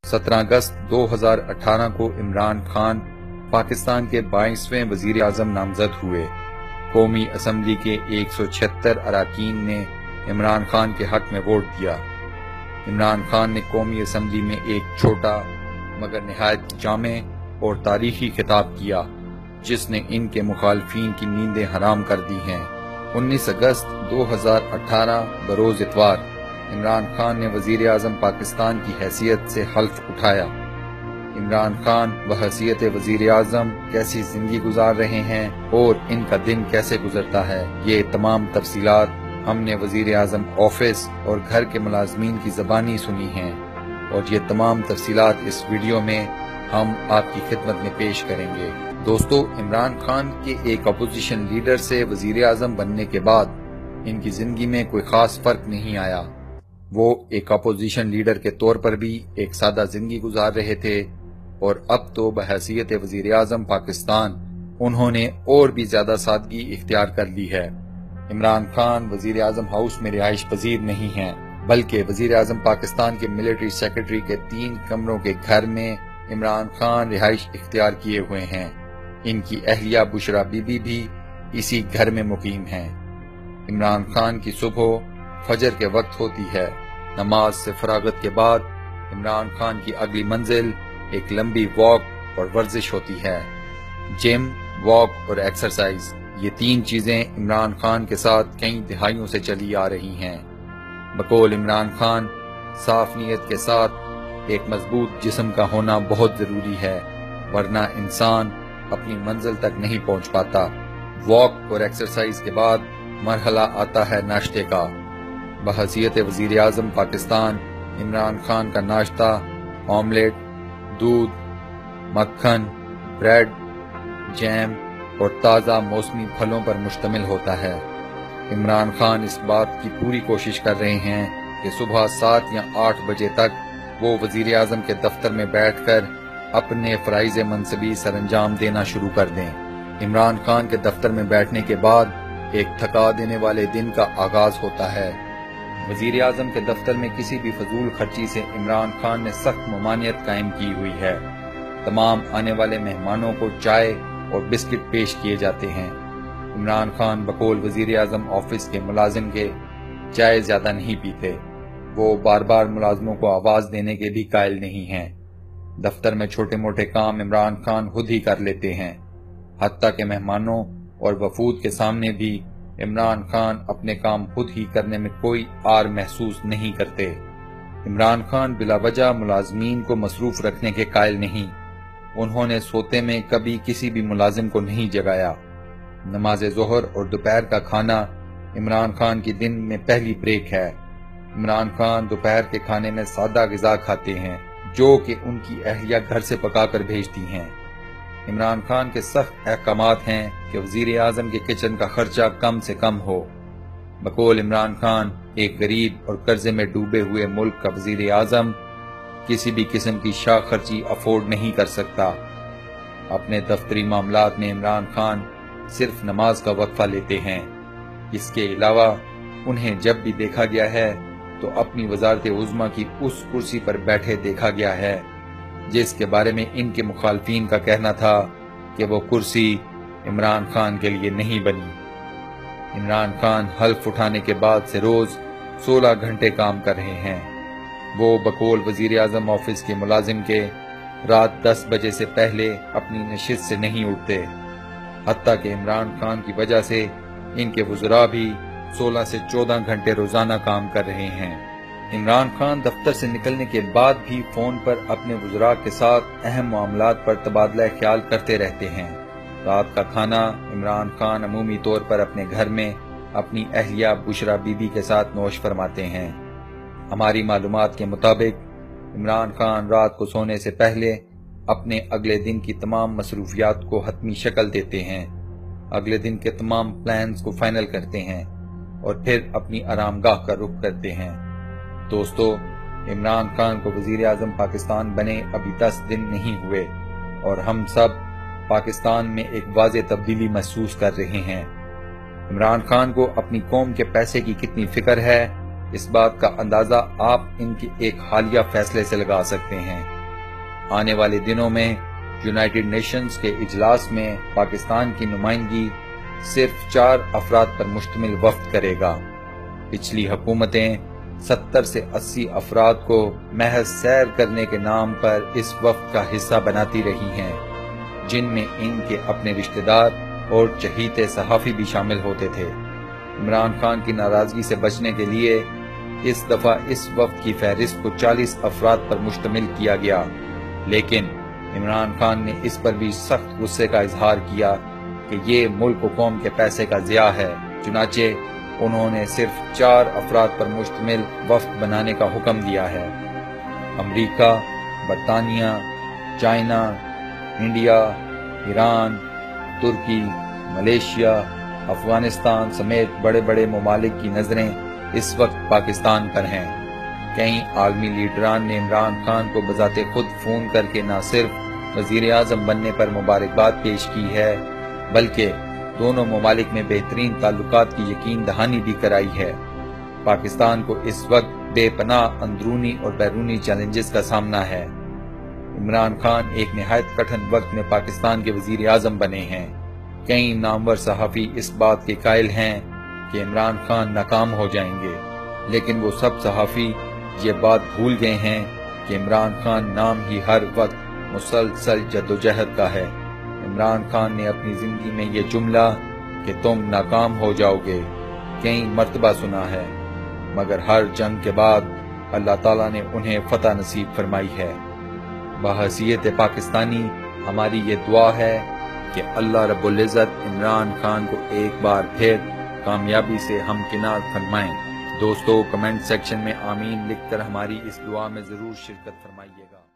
17 अगस्त 2018 को इमरान खान पाकिस्तान के 22वें वजीर आजम नामजद हुए। कौमी असम्बली के 176 अरकान ने इमरान खान के हक में वोट दिया। इमरान खान ने कौमी असम्बली में एक छोटा मगर निहायत जामे और तारीखी खिताब किया, जिसने इनके मुखालफीन की नींदें हराम कर दी हैं। 19 अगस्त 2018 बरोज इतवार इमरान खान ने वजीर आजम पाकिस्तान की हैसियत से हल्फ उठाया। इमरान खान बहैसियत वजीर आजम कैसी जिंदगी गुजार रहे हैं और इनका दिन कैसे गुजरता है, ये तमाम तफसीलात हमने वजीर आजम ऑफिस और घर के मुलाजमीन की ज़बानी सुनी हैं, और ये तमाम तफसीलात इस वीडियो में हम आपकी खिदमत में पेश करेंगे। दोस्तों, इमरान खान के एक अपोजिशन लीडर से वजीर आजम बनने के बाद इनकी जिंदगी में कोई खास फर्क नहीं आया। वो एक अपोजिशन लीडर के तौर पर भी एक सादा जिंदगी गुजार रहे थे, और अब तो बहैसियत वजीर आजम पाकिस्तान उन्होंने और भी ज्यादा सादगी इख्तियार कर ली है। इमरान खान वजीर आजम हाउस में रिहाइश पजीर नहीं हैं, बल्कि वजीर आजम पाकिस्तान के मिलिट्री सेक्रेटरी के 3 कमरों के घर में इमरान खान रिहाइश इख्तियार किए हुए हैं। इनकी अहलिया बुशरा बीबी भी इसी घर में मुकीम हैं। इमरान खान की सुबह फजर के वक्त होती है। नमाज से फरागत के बाद इमरान खान की अगली मंजिल एक लंबी वॉक और वर्जिश होती है। जिम, वॉक और एक्सरसाइज, ये 3 चीजें इमरान खान के साथ कई दिहाइयों से चली आ रही हैं। बकौल इमरान खान, साफ नीयत के साथ एक मजबूत जिस्म का होना बहुत जरूरी है, वरना इंसान अपनी मंजिल तक नहीं पहुंच पाता। वॉक और एक्सरसाइज के बाद मरहला आता है नाश्ते का। बहैसियत वजीर आजम पाकिस्तान इमरान खान का नाश्ता ऑमलेट, दूध, मक्खन, ब्रेड, जैम और ताज़ा मौसमी फलों पर मुश्तमिल होता है। इमरान खान इस बात की पूरी कोशिश कर रहे हैं कि सुबह 7 या 8 बजे तक वो वजीर आजम के दफ्तर में बैठकर अपने फराइज़ मनसबी सरंजाम देना शुरू कर दें। इमरान खान के दफ्तर में बैठने के बाद एक थका देने वाले दिन का आगाज होता है। वजीर आजम के दफ्तर में किसी भी फजूल खर्ची से इमरान खान ने सख्त ममानियत कायम की हुई है। तमाम आने वाले मेहमानों को चाय और बिस्किट पेश किए जाते हैं। इमरान खान बकौल वजीर आजम ऑफिस के मुलाजिम के चाय ज्यादा नहीं पीते। वो बार बार मुलाजमों को आवाज देने के भी कायल नहीं हैं। दफ्तर में छोटे मोटे काम इमरान खान खुद ही कर लेते हैं। हत्ता के मेहमानों और वफूद के सामने भी इमरान खान अपने काम खुद ही करने में कोई आर महसूस नहीं करते। इमरान खान बिलावजह मुलाजमीन को मसरूफ रखने के कायल नहीं। उन्होंने सोते में कभी किसी भी मुलाजिम को नहीं जगाया। नमाज ज़ोहर और दोपहर का खाना इमरान खान की दिन में पहली ब्रेक है। इमरान खान दोपहर के खाने में सादा ग़िज़ा खाते हैं, जो कि उनकी अहलिया घर से पकाकर भेजती हैं। इमरान खान के सख्त अहकामात हैं कि वजीर आजम के किचन का खर्चा कम से कम हो। बकौल इमरान खान एक गरीब और कर्जे में डूबे हुए मुल्क का वजीर आजम किसी भी किस्म की शाह खर्ची अफोर्ड नहीं कर सकता। अपने दफ्तरी मामलात में इमरान खान सिर्फ नमाज का वक्फा लेते हैं। इसके अलावा उन्हें जब भी देखा गया है तो अपनी वजारत उज़्मा की उस कुर्सी पर बैठे देखा गया है जिसके बारे में इनके मुखालफीन का कहना था कि वो कुर्सी इमरान खान के लिए नहीं बनी। इमरान खान हल्फ उठाने के बाद से रोज 16 घंटे काम कर रहे हैं। वो बकौल वजीर आजम ऑफिस के मुलाजिम के रात 10 बजे से पहले अपनी नशिस्त से नहीं उठते। हत्ता कि इमरान खान की वजह से इनके वज़रा भी 16 से 14 घंटे रोजाना काम कर रहे हैं। इमरान खान दफ्तर से निकलने के बाद भी फोन पर अपने वज़रा के साथ अहम मामलात पर तबादला ख्याल करते रहते हैं। रात का खाना इमरान खान अमूमी तौर पर अपने घर में अपनी अहलिया बुशरा बीबी के साथ नोश फरमाते हैं। हमारी मालूमात के मुताबिक इमरान खान रात को सोने से पहले अपने अगले दिन की तमाम मसरूफियात को हतमी शक्ल देते हैं, अगले दिन के तमाम प्लान्स को फाइनल करते हैं और फिर अपनी आरामगाह का रुख करते हैं। दोस्तों, इमरान खान को वजीर आजम पाकिस्तान बने अभी 10 दिन नहीं हुए और हम सब पाकिस्तान में एक वाज़ेह तब्दीली महसूस कर रहे हैं। इमरान खान को अपनी कौम के पैसे की कितनी फिक्र है, इस बात का अंदाजा आप इनके एक हालिया फैसले से लगा सकते हैं। آنے والے دنوں میں یونائٹڈ نیشنز کے اجلاس میں پاکستان کی نمائندگی صرف 4 افراد پر مشتمل وفد کرے گا۔ پچھلی حکومتیں 70 سے 80 افراد کو محض سیر کرنے کے نام پر اس وفد کا حصہ بناتی رہی ہیں، جن میں ان کے اپنے رشتہ دار اور چہیتے صحافی بھی شامل ہوتے تھے۔ عمران خان کی ناراضگی سے بچنے کے لیے اس دفعہ اس وفد کی فہرست کو 40 افراد پر مشتمل کیا گیا، لیکن عمران خان نے اس پر بھی سخت غصے کا اظہار کیا کہ یہ ملک و قوم کے پیسے کا ضیاع ہے۔ چنانچہ انہوں نے صرف 4 افراد پر مشتمل وفد بنانے کا حکم دیا ہے۔ امریکہ، برطانیہ، چائنا، انڈیا، ایران، ترکی، ملیشیا، افغانستان سمیت بڑے بڑے ممالک کی نظریں اس وقت پاکستان پر ہیں۔ کئی عالمی لیڈران نے عمران خان کو بذات خود فون کر کے نہ صرف وزیر اعظم بننے پر مبارکباد پیش کی ہے، بلکہ دونوں ممالک میں بہترین تعلقات کی یقین دہانی بھی کرائی ہے۔ پاکستان کو اس وقت بے پناہ اندرونی اور بیرونی چیلنجز کا سامنا ہے۔ عمران خان ایک نہایت کٹھن وقت میں پاکستان کے وزیر اعظم بنے ہیں۔ کئی نامور صحافی اس بات کے قائل ہیں کہ عمران خان ناکام ہو جائیں گے، لیکن وہ سب صحافی یہ بات بھول گئے ہیں کہ عمران خان نام ہی ہر وقت مسلسل جدوجہد کا ہے۔ عمران خان نے اپنی زندگی میں یہ جملہ کہ تم ناکام ہو جاؤ گے کئی مرتبہ سنا ہے، مگر ہر جنگ کے بعد اللہ تعالیٰ نے انہیں فتح نصیب فرمائی ہے۔ بحیثیت پاکستانی ہماری یہ دعا ہے کہ اللہ رب العزت عمران خان کو ایک بار پھر کامیابی سے ہمکنار فرمائیں۔ دوستو کمنٹ سیکشن میں آمین لکھ کر ہماری اس دعا میں ضرور شرکت فرمائیے گا۔